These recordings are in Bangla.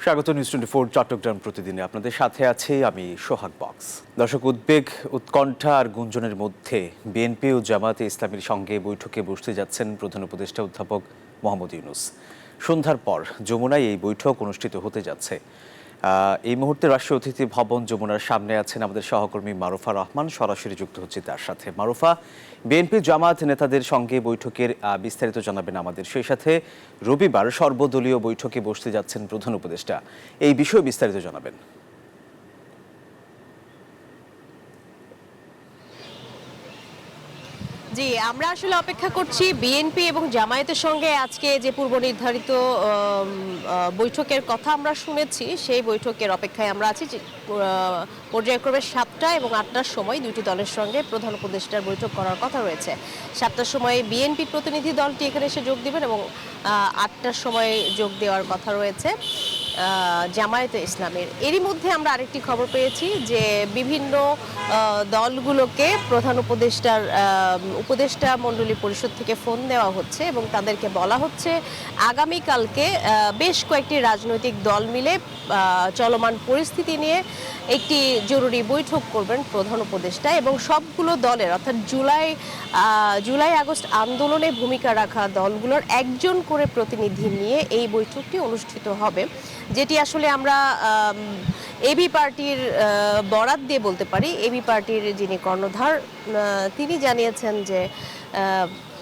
স্বাগত নিউজ 24 চট্টগ্রাম প্রতিদিনে আপনাদের সাথে আছি আমি সোহাগ বক্স। দর্শক, উদ্বেগ, উৎকণ্ঠা আর গুঞ্জনের মধ্যে বিএনপি ও জামায়াতে ইসলামীর সঙ্গে বৈঠকে বসতে যাচ্ছেন প্রধান উপদেষ্টা অধ্যাপক মোহাম্মদ ইউনূস। সন্ধ্যার পর যমুনায় এই বৈঠক অনুষ্ঠিত হতে যাচ্ছে। এই মুহূর্তে রাষ্ট্রীয় অতিথি ভবন যমুনার সামনে আছেন আমাদের সহকর্মী মারুফা রহমান, সরাসরি যুক্ত হচ্ছে তার সাথে। মারুফা, বিএনপি জামায়াত নেতাদের সঙ্গে বৈঠকের বিস্তারিত জানাবেন আমাদের। সেই সাথে রবিবার সর্বদলীয় বৈঠকে বসতে যাচ্ছেন প্রধান উপদেষ্টা, এই বিষয়ে বিস্তারিত জানাবেন। জি, আমরা আসলে অপেক্ষা করছি বিএনপি এবং জামায়াতের সঙ্গে আজকে যে পূর্ব নির্ধারিত বৈঠকের কথা আমরা শুনেছি, সেই বৈঠকের অপেক্ষায় আমরা আছি। পর্যায়ক্রমে 7টা এবং 8টার সময় দুটি দলের সঙ্গে প্রধান উপদেষ্টার বৈঠক করার কথা রয়েছে। 7টার সময় বিএনপি প্রতিনিধি দলটি এখানে এসে যোগ দিবেন এবং 8টার সময় যোগ দেওয়ার কথা রয়েছে জামায়াতে ইসলামের। এরই মধ্যে আমরা আরেকটি খবর পেয়েছি যে বিভিন্ন দলগুলোকে প্রধান উপদেষ্টা মণ্ডলী পরিষদ থেকে ফোন দেওয়া হচ্ছে এবং তাদেরকে বলা হচ্ছে আগামীকালকে বেশ কয়েকটি রাজনৈতিক দল মিলে চলমান পরিস্থিতি নিয়ে একটি জরুরি বৈঠক করবেন প্রধান উপদেষ্টা এবং সবগুলো দলের অর্থাৎ জুলাই আগস্ট আন্দোলনে ভূমিকা রাখা দলগুলোর একজন করে প্রতিনিধি নিয়ে এই বৈঠকটি অনুষ্ঠিত হবে, যেটি আসলে আমরা এবি পার্টির বরাত দিয়ে বলতে পারি। এবি পার্টির যিনি কর্ণধার তিনি জানিয়েছেন যে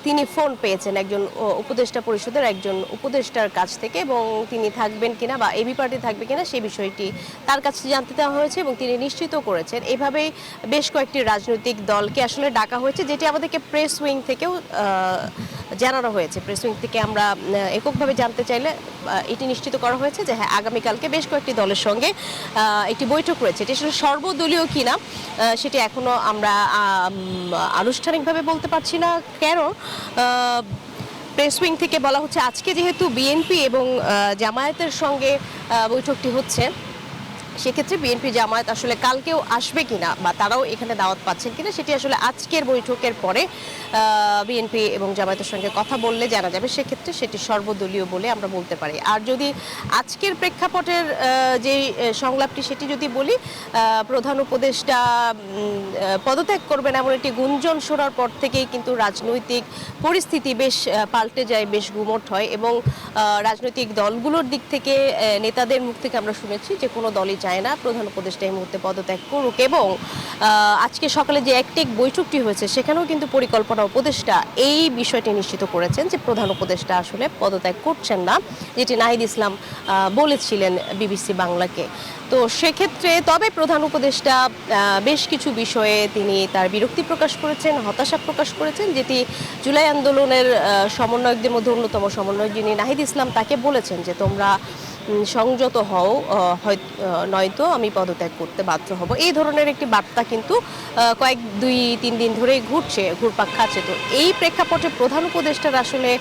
তিনি ফোন পেয়েছেন একজন উপদেষ্টা পরিষদের একজন উপদেষ্টার কাছ থেকে এবং তিনি থাকবেন কিনা বা এবি পার্টি থাকবে কিনা সেই বিষয়টি তার কাছে জানতে দেওয়া হয়েছে এবং তিনি নিশ্চিত করেছেন। এভাবেই বেশ কয়েকটি রাজনৈতিক দলকে আসলে ডাকা হয়েছে, যেটি আমাদেরকে প্রেস উইং থেকেও জানানো হয়েছে। প্রেস উইং থেকে আমরা এককভাবে জানতে চাইলে এটি নিশ্চিত করা হয়েছে যে হ্যাঁ, আগামীকালকে বেশ কয়েকটি দলের সঙ্গে একটি বৈঠক রয়েছে। এটি আসলে সর্বদলীয় কিনা সেটি এখনো আমরা আনুষ্ঠানিকভাবে বলতে পারছি না। কেন প্রেস উইং থেকে বলা হচ্ছে আজকে যেহেতু বিএনপি এবং জামায়াতের সঙ্গে বৈঠকটি হচ্ছে, সেক্ষেত্রে বিএনপি জামায়াত আসলে কালকেও আসবে কিনা বা তারাও এখানে দাওয়াত পাচ্ছেন কিনা সেটি আসলে আজকের বৈঠকের পরে বিএনপি এবং জামায়াতের সঙ্গে কথা বললে জানা যাবে। সেক্ষেত্রে সেটি সর্বদলীয় বলে আমরা বলতে পারি। আর যদি আজকের প্রেক্ষাপটের যে সংলাপটি সেটি যদি বলি, প্রধান উপদেষ্টা পদত্যাগ করবেন এমন একটি গুঞ্জন শোনার পর থেকেই কিন্তু রাজনৈতিক পরিস্থিতি বেশ পাল্টে যায়, বেশ গুমোট হয় এবং রাজনৈতিক দলগুলোর দিক থেকে নেতাদের মুখ থেকে আমরা শুনেছি যে কোনো দলই চায় না প্রধান উপদেষ্টা এই মুহূর্তে পদত্যাগ করুক এবং আজকে সকালে যে একটিক বৈঠকটি হয়েছে সেখানেও কিন্তু পরিকল্পনা উপদেষ্টা এই বিষয়টি নিশ্চিত করেছেন যে প্রধান উপদেষ্টা আসলে পদত্যাগ করছেন না, যেটি নাহিদ ইসলাম বলেছিলেন বিবিসি বাংলাকে। তো সেক্ষেত্রে তবে প্রধান উপদেষ্টা বেশ কিছু বিষয়ে তিনি তার বিরক্তি প্রকাশ করেছেন, হতাশা প্রকাশ করেছেন, যেটি জুলাই আন্দোলনের সমন্বয়কদের মধ্যে অন্যতম সমন্বয়ক যিনি নাহিদ ইসলাম তাকে বলেছেন যে তোমরা সংযত হও, নয়তো আমি পদত্যাগ করতে বাধ্য হব। এই ধরনের একটি বার্তা কিন্তু 2-3 দিন ধরেই ঘুরপাক খাচ্ছে। তো এই প্রেক্ষাপটে প্রধান উপদেষ্টার আসলে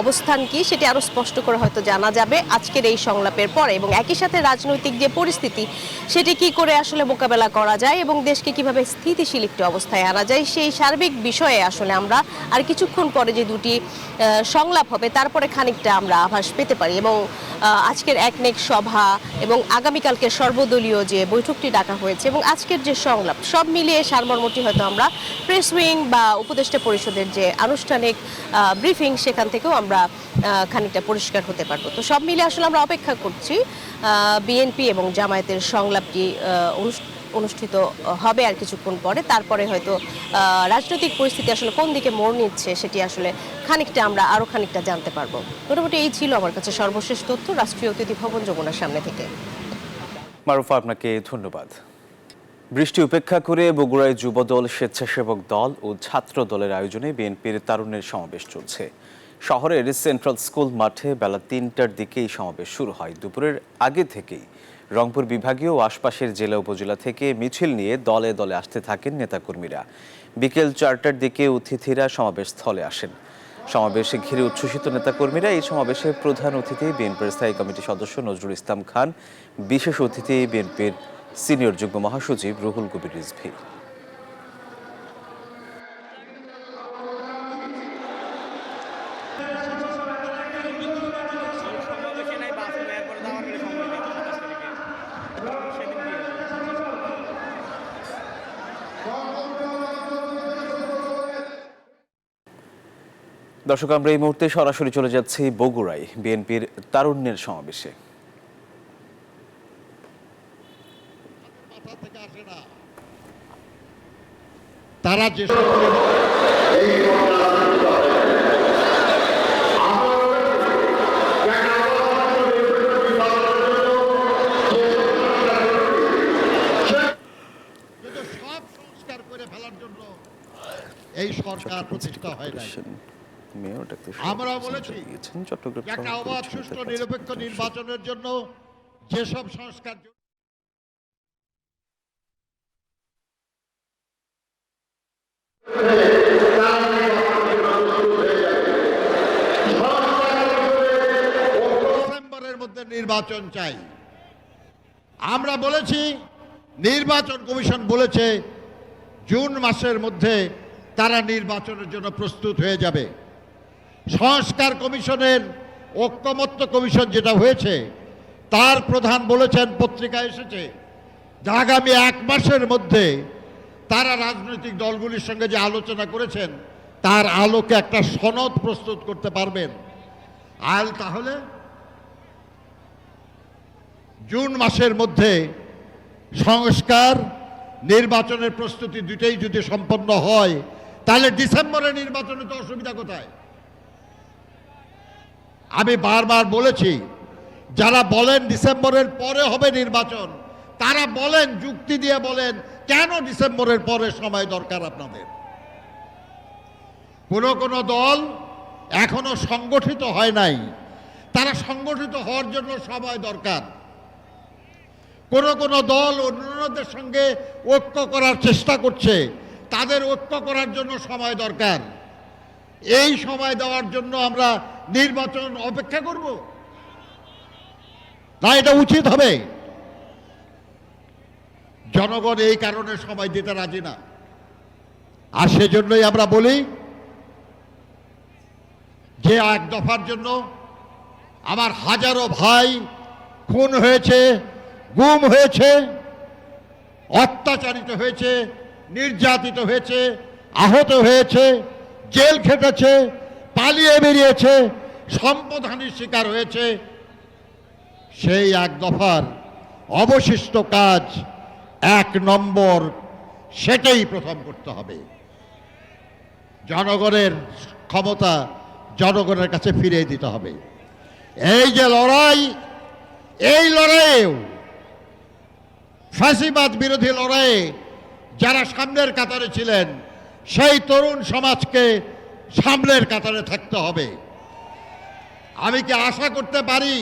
অবস্থান কি সেটি আরো স্পষ্ট করে হয়তো জানা যাবে আজকের এই সংলাপের পরে এবং একই সাথে রাজনৈতিক যে পরিস্থিতি সেটি কি করে আসলে মোকাবেলা করা যায় এবং দেশকে কিভাবে স্থিতিশীল একটি অবস্থায় আনা যায় সেই সার্বিক বিষয়ে আসলে আমরা আর কিছুক্ষণ পরে যে দুটি সংলাপ হবে তারপরে খানিকটা আমরা আভাস পেতে পারি এবং আজকের একনেক সভা এবং আগামীকালকে সর্বদলীয় যে বৈঠকটি ডাকা হয়েছে এবং আজকের যে সংলাপ সব মিলিয়ে সারমর্মটি হয়তো আমরা প্রেস উইং বা উপদেষ্টা পরিষদের যে আনুষ্ঠানিক ব্রিফিং সেখান থেকেও আমরা খানিকটা পরিষ্কার হতে পারবো। তো সব মিলে আসলে আমরা অপেক্ষা করছি বিএনপি এবং জামায়াতের সংলাপটি অনুষ্ঠিত হবে আর কিছুক্ষণ পরে। তারপরে হয়তো রাজনৈতিক পরিস্থিতি আসলে কোন দিকে মোড় নিচ্ছে সেটি আসলে আমরা আরো খানিকটা জানতে পারবো। মোটামুটি এই ছিল আমার কাছে সর্বশেষ তথ্য রাষ্ট্রীয় অতিথি ভবন যমুনার সামনে থেকে। মারুফা, আপনাকে ধন্যবাদ। বৃষ্টি উপেক্ষা করে বগুড়ায় যুবদল, স্বেচ্ছাসেবক দল ও ছাত্র দলের আয়োজনে বিএনপির তারুণ্যের সমাবেশ চলছে। শহরের সেন্ট্রাল স্কুল মাঠে বেলা 3টার দিকে এই সমাবেশ শুরু হয়। দুপুরের আগে থেকেই রংপুর বিভাগীয় ও আশপাশের জেলা উপজেলা থেকে মিছিল নিয়ে দলে দলে আসতে থাকেন নেতাকর্মীরা। বিকেল 4টার দিকে অতিথিরা সমাবেশ স্থলে আসেন। সমাবেশে ঘিরে উচ্ছ্বসিত নেতাকর্মীরা। এই সমাবেশে প্রধান অতিথি বিএনপির স্থায়ী কমিটির সদস্য নজরুল ইসলাম খান, বিশেষ অতিথি বিএনপির সিনিয়র যুগ্ম মহাসচিব রুহুল কবির রিজভী। দর্শক, আমরা এই মুহূর্তে সরাসরি চলে যাচ্ছি বগুড়ায় বিএনপির তারুণ্যের সমাবেশে। তারা যে সব সংস্কার করে ফেলার জন্য এই সরকার প্রতিষ্ঠা হয় নাই। আমরা বলেছি একটা অবাধ সুষ্ঠু নিরপেক্ষ নির্বাচনের জন্য যেসব সংস্কার ডিসেম্বরের মধ্যে নির্বাচন চাই। আমরা বলেছি, নির্বাচন কমিশন বলেছে জুন মাসের মধ্যে তারা নির্বাচনের জন্য প্রস্তুত হয়ে যাবে। সংস্কার কমিশনের ঐকমত্য কমিশন যেটা হয়েছে তার প্রধান বলেছেন, পত্রিকায় এসেছে, যে আগামী 1 মাসের মধ্যে তারা রাজনৈতিক দলগুলির সঙ্গে যে আলোচনা করেছেন তার আলোকে একটা সনদ প্রস্তুত করতে পারবেন। আর তাহলে জুন মাসের মধ্যে সংস্কার নির্বাচনের প্রস্তুতি দুটোই যদি সম্পন্ন হয় তাহলে ডিসেম্বরে নির্বাচনে তো অসুবিধা কোথায়? আমি বারবার বলেছি, যারা বলেন ডিসেম্বরের পরে হবে নির্বাচন, তারা বলেন, যুক্তি দিয়ে বলেন, কেন ডিসেম্বরের পরে সময় দরকার আপনাদের? কোনো দল এখনো সংগঠিত হয় নাই, তারা সংগঠিত হওয়ার জন্য সময় দরকার। কোনো দল অন্যদের সঙ্গে ঐক্য করার চেষ্টা করছে, তাদের ঐক্য করার জন্য সময় দরকার। এই সময় দেওয়ার জন্য আমরা নির্বাচন অপেক্ষা করব না? এটা উচিত হবে? জনগণ এই কারণে সময় দিতে রাজি না। আর সেজন্যই আমরা বলি যে 1 দফার জন্য আমার হাজারো ভাই খুন হয়েছে, গুম হয়েছে, অত্যাচারিত হয়েছে, নির্যাতিত হয়েছে, আহত হয়েছে, জেল খেটেছে, পালিয়ে বেরিয়েছে, সম্পদহানির শিকার হয়েছে। সেই 1 দফার অবশিষ্ট কাজ 1 নম্বর, সেটাই প্রথম করতে হবে। জনগণের ক্ষমতা জনগণের কাছে ফিরিয়ে দিতে হবে। এই যে লড়াই, এই লড়াইয়েও ফাঁসিবাদ বিরোধী লড়াইয়ে যারা সামনের কাতারে ছিলেন সেই তরুণ সমাজকে সামনের কাতারে থাকতে হবে। আমি কি আশা করতে পারি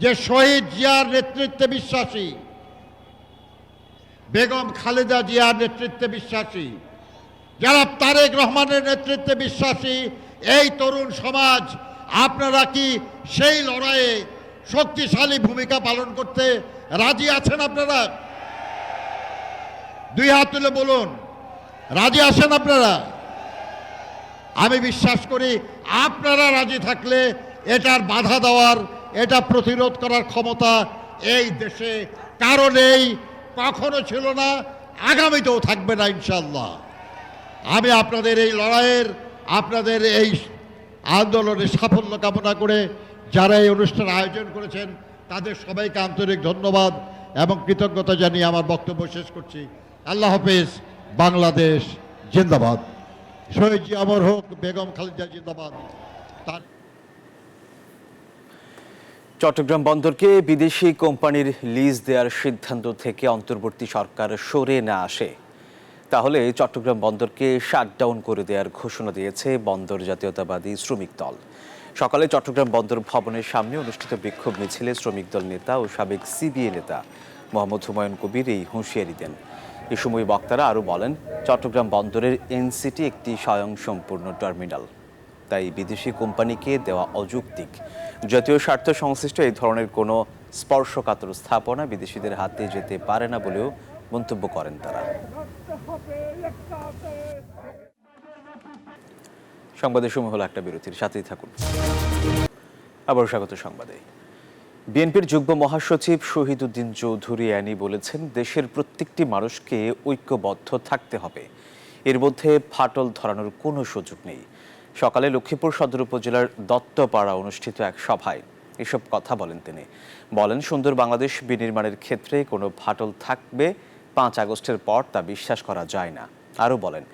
যে শহীদ জিয়ার নেতৃত্বে বিশ্বাসী, বেগম খালেদা জিয়ার নেতৃত্বে বিশ্বাসী, যারা তারেক রহমানের নেতৃত্বে বিশ্বাসী এই তরুণ সমাজ, আপনারা কি সেই লড়াইয়ে শক্তিশালী ভূমিকা পালন করতে রাজি আছেন? আপনারা 2 হাত তুলে বলুন, রাজি আছেন আপনারা? আমি বিশ্বাস করি আপনারা রাজি থাকলে এটার বাধা দেওয়ার, এটা প্রতিরোধ করার ক্ষমতা এই দেশে কারণেই কখনো ছিল না, আগামীতেও থাকবে না ইনশাল্লাহ। আমি আপনাদের এই লড়াইয়ের, আপনাদের এই আন্দোলনের সাফল্য কামনা করে যারা এই অনুষ্ঠান আয়োজন করেছেন তাদের সবাইকে আন্তরিক ধন্যবাদ এবং কৃতজ্ঞতা জানিয়ে আমার বক্তব্য শেষ করছি। আল্লাহ হাফেজ। বাংলাদেশ জিন্দাবাদ। শহীদ জি অমর হোক, বেগম খালেদা জিন্দাবাদ। চট্টগ্রাম বন্দরকে বিদেশি কোম্পানির লিজ দেওয়ার সিদ্ধান্ত থেকে অন্তর্বর্তী সরকার সরে না আসে, তাহলে চট্টগ্রাম বন্দরকে শাটডাউন করে দেওয়ার ঘোষণা দিয়েছে বন্দর জাতীয়তাবাদী শ্রমিক দল। সকালে চট্টগ্রাম বন্দর ভবনের সামনে অনুষ্ঠিত বিক্ষোভ মিছিলে শ্রমিক দল নেতা ও সাবেক সিবিএ নেতা মোহাম্মদ হুমায়ুন কবির এই হুঁশিয়ারি দেন। এ সময় বক্তারা আরও বলেন, চট্টগ্রাম বন্দরের এনসিটি একটি স্বয়ংসম্পূর্ণ টার্মিনাল, তাই বিদেশি কোম্পানিকে দেওয়া অযৌক্তিক। জাতীয় স্বার্থ সংশ্লিষ্ট এই ধরনের কোনো স্পর্শকাতর স্থাপনা বিদেশিদের হাতে যেতে পারে না বলেও মন্তব্য করেন তারা। সংবাদের সময় হলো একটা বিরতির, সাথেই থাকুন। আবার স্বাগত সংবাদে। বিএনপির যুগ্ম মহাসচিব শহীদউদ্দিন চৌধুরী অ্যানি বলেছেন, দেশের প্রত্যেকটি মানুষকে ঐক্যবদ্ধ থাকতে হবে, এর মধ্যে ফাটল ধরানোর কোনো সুযোগ নেই। সকালে লক্ষ্মীপুর সদর উপজেলার দত্তপাড়া অনুষ্ঠিত এক সভায় এসব কথা বলেন তিনি। বলেন, সুন্দর বাংলাদেশ বিনির্মাণের ক্ষেত্রে কোনো ফাটল থাকবে 5 আগস্টের পর তা বিশ্বাস করা যায় না। আরও বলেন,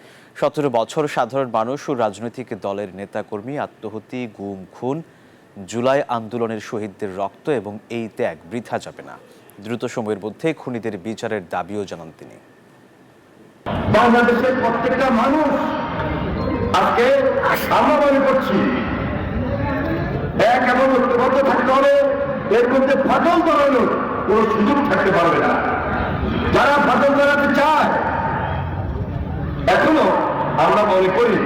17 বছর সাধারণ মানুষ ও রাজনৈতিক দলের নেতাকর্মী আত্মহত্যা, গুম খুন, জুলাই আন্দোলনের শহীদদের রক্ত এবং এই ত্যাগ বৃথা যাবে না। দ্রুত সময়ের মধ্যে খুনিদের বিচারের দাবিও জানান তিনি। বাংলাদেশের প্রত্যেকটা মানুষ আজকে আমরা মনে করছি এক এবং ঐক্যবদ্ধ থাকতে হবে। এর মধ্যে ফাটল ধরানোর কোনো সুযোগ থাকতে পারবে না। যারা ফাটল ধরাতে চায়, এখনো আমরা মনে করি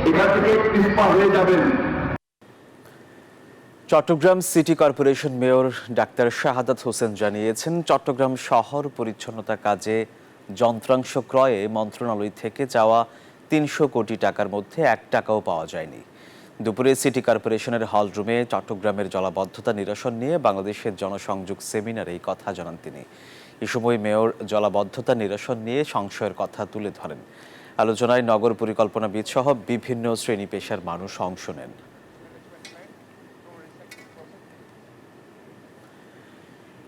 এখান থেকে পিছপা হয়ে যাবেন। Chittagong city corporation mayor doctor Shahadat Hossain জানিয়েছেন, চট্টগ্রাম শহর পরিচ্ছন্নতা কাজে যন্ত্রাংশ ক্রয়ে মন্ত্রণালয় থেকে চাওয়া 300 কোটি টাকার মধ্যে 1 টাকাও পাওয়া যায়নি। দুপুরে সিটি কর্পোরেশনের হল রুমে চট্টগ্রামের জলাবদ্ধতা নিরসন নিয়ে বাংলাদেশের জনসংযোগ সেমিনারে এই কথা জানান তিনি। এ সময় মেয়র জলাবদ্ধতা নিরসন নিয়ে সংশয়ের কথা তুলে ধরেন। আলোচনায় নগর পরিকল্পনাবিদ সহ বিভিন্ন শ্রেণী পেশার মানুষ অংশ নেন।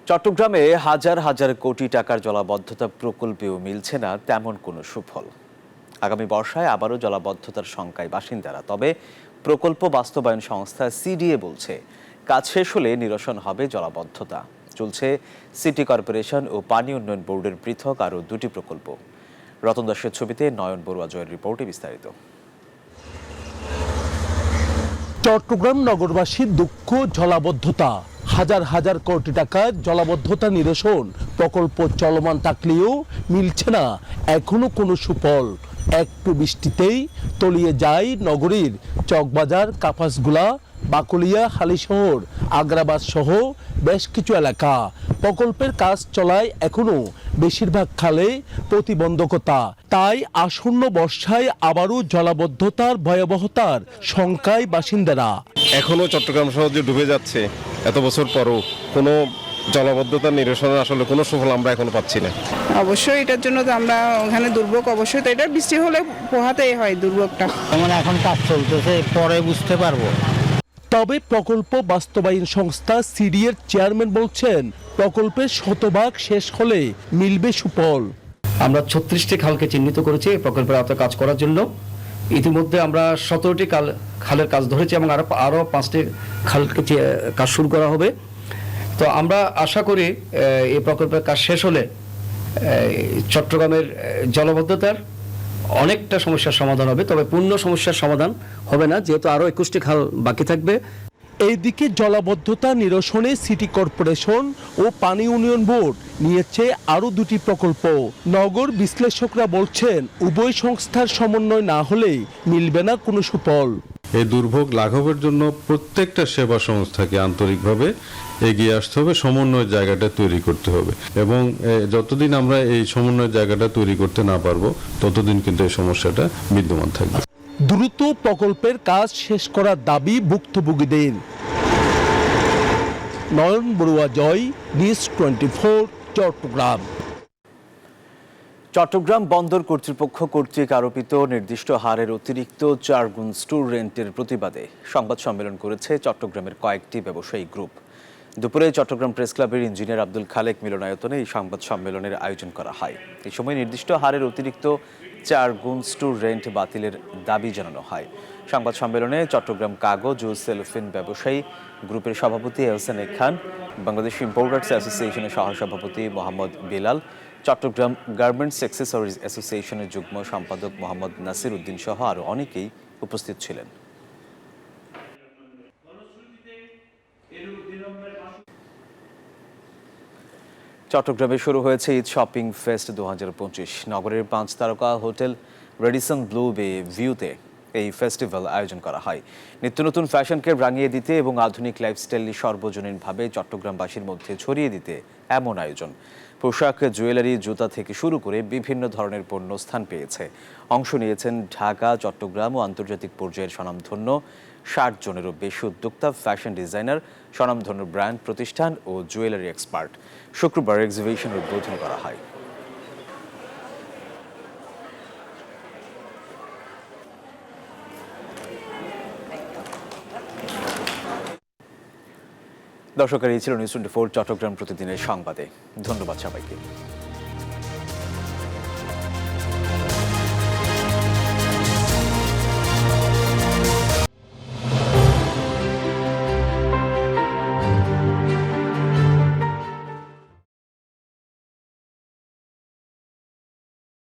চট্টগ্রামে হাজার হাজার কোটি টাকার জলাবদ্ধতা প্রকল্পেও মিলছে না তেমন কোনো সুফল। আগামী বর্ষায় আবারও জলাবদ্ধতার শঙ্কায় বাসিন্দারা। তবে প্রকল্প বাস্তবায়ন সংস্থা সিডিএ বলছে, কাজ শেষ হলে নিরসন হবে জলাবদ্ধতা। চলছে সিটি কর্পোরেশন ও পানি উন্নয়ন বোর্ডের পৃথক আরও 2টি প্রকল্প। রতন দাসের ছবিতে নয়ন বড়ুয়া জয়ের রিপোর্টে বিস্তারিত। চট্টগ্রাম নগরবাসীর দুঃখ জলাবদ্ধতা। হাজার হাজার কোটি টাকার জলাবদ্ধতা নিরসন প্রকল্প চলমান থাকলেও মিলছে না এখনো কোনো সুফল। একটু বৃষ্টিতেই তলিয়ে যায় নগরীর চকবাজার, কাপাসগুলা, বাকলিয়া, হালিশহর, আগ্রাবাদ সহ বেশ কিছু এলাকা। প্রকল্পের কাজ চলায় এখনো বেশিরভাগ খালে প্রতিবন্ধকতা। তাই আসন্ন বর্ষায় আবারও জলাবদ্ধতার ভয়াবহতার শঙ্কায় বাসিন্দারা। এখনো চট্টগ্রাম শহর যে ডুবে যাচ্ছে এত বছর পরও কোনো জলাবদ্ধতা নিরসনের আসলে কোনো সুফল আমরা এখনো পাচ্ছি না। অবশ্যই এটার জন্য তো আমরা ওখানে দুর্ভোগ, অবশ্যই তো এটা বৃষ্টি হলে পোহাতেই হয় দুর্ভোগটা। যেমন এখন কাজ চলতেছে, পরে বুঝতে পারবো। তবে প্রকল্প বাস্তবায়ন সংস্থা সিডিএর চেয়ারম্যান বলছেন, প্রকল্পের শতভাগ শেষ হলে মিলবে সুফল। আমরা 36টি খালকে চিহ্নিত করেছি এই প্রকল্পের আওতায় কাজ করার জন্য। ইতিমধ্যে আমরা 17টি খালের কাজ ধরেছি এবং আরও 5টি খালকে কাজ শুরু করা হবে। তো আমরা আশা করি এই প্রকল্পের কাজ শেষ হলে চট্টগ্রামের জলাবদ্ধতার অনেকটা সমস্যার সমাধান হবে। তবে পূর্ণ সমস্যার সমাধান হবে না, যেহেতু আরও 21টি খাল বাকি থাকবে। এইদিকে জলাবদ্ধতা নিরসনে সিটি কর্পোরেশন ও পানি উন্নয়ন বোর্ড নিয়েছে আরও 2টি প্রকল্প। নগর বিশ্লেষকরা বলছেন, উভয় সংস্থার সমন্বয় না হলে মিলবে না কোনো সুফল। এই দুর্ভোগ লাঘবের জন্য প্রত্যেকটা সেবা সংস্থাকে আন্তরিকভাবে এগিয়ে আসতে হবে, সমন্বয়ের জায়গাটা তৈরি করতে হবে এবং যতদিন আমরা এই সমন্বয়ের জায়গাটা তৈরি করতে না পারবো ততদিন কিন্তু এই সমস্যাটা বিদ্যমান থাকবে। দ্রুত প্রকল্পের কাজ শেষ করার দাবি ভুক্তভোগীদের। নয়ন বড়ুয়া জয়, নিউজ 24, চট্টগ্রাম। চট্টগ্রাম বন্দর কর্তৃপক্ষ কর্তৃক আরোপিত নির্দিষ্ট হারের অতিরিক্ত 4 গুণ স্টোর রেন্টের প্রতিবাদে সংবাদ সম্মেলন করেছে চট্টগ্রামের কয়েকটি ব্যবসায়ী গ্রুপ। দুপুরে চট্টগ্রাম প্রেস ক্লাবের ইঞ্জিনিয়ার আব্দুল খালেক মিলনায়তনে এই সংবাদ সম্মেলনের আয়োজন করা হয়। এই সময় নির্দিষ্ট হারের অতিরিক্ত 4 গুণ স্টোর রেন্ট বাতিলের দাবি জানানো হয়। সংবাদ সম্মেলনে চট্টগ্রাম কাগজ ও সেলফিন ব্যবসায়ী গ্রুপের সভাপতি এহসান খান, বাংলাদেশ ইম্পোর্টার্স অ্যাসোসিয়েশনের সহসভাপতি মোহাম্মদ বিলাল, চট্টগ্রাম গার্মেন্টস অ্যাক্সেসরিজ অ্যাসোসিয়েশনের যুগ্ম সম্পাদক মোহাম্মদ নাসির উদ্দিন সহ আরও অনেকেই উপস্থিত ছিলেন। চট্টগ্রামে শুরু হয়েছে ঈদ শপিং ফেস্ট 2025। নগরের 5 তারকা হোটেল রেডিসন ব্লু বে ভিউতে এই ফেস্টিভ্যাল আয়োজন করা হয়। নিত্য নতুন ফ্যাশনকে রাঙিয়ে দিতে এবং আধুনিক লাইফস্টাইল সর্বজনীনভাবে চট্টগ্রামবাসীর মধ্যে ছড়িয়ে দিতে এমন আয়োজন। পোশাক, জুয়েলারি, জুতা থেকে শুরু করে বিভিন্ন ধরনের পণ্য স্থান পেয়েছে। অংশ নিয়েছেন ঢাকা, চট্টগ্রাম ও আন্তর্জাতিক পর্যায়ের স্বনামধন্য 60 জনেরও বেশি উদ্যোক্তা, ফ্যাশন ডিজাইনার, স্বনামধন্য ব্র্যান্ড প্রতিষ্ঠান ও জুয়েলারি এক্সপার্ট। শুক্রবার এক্সিবিশন উদ্বোধন করা হয়। দর্শক, এই ছিল নিউজ 24 চট্টগ্রাম প্রতিদিনের সংবাদে। ধন্যবাদ সবাইকে।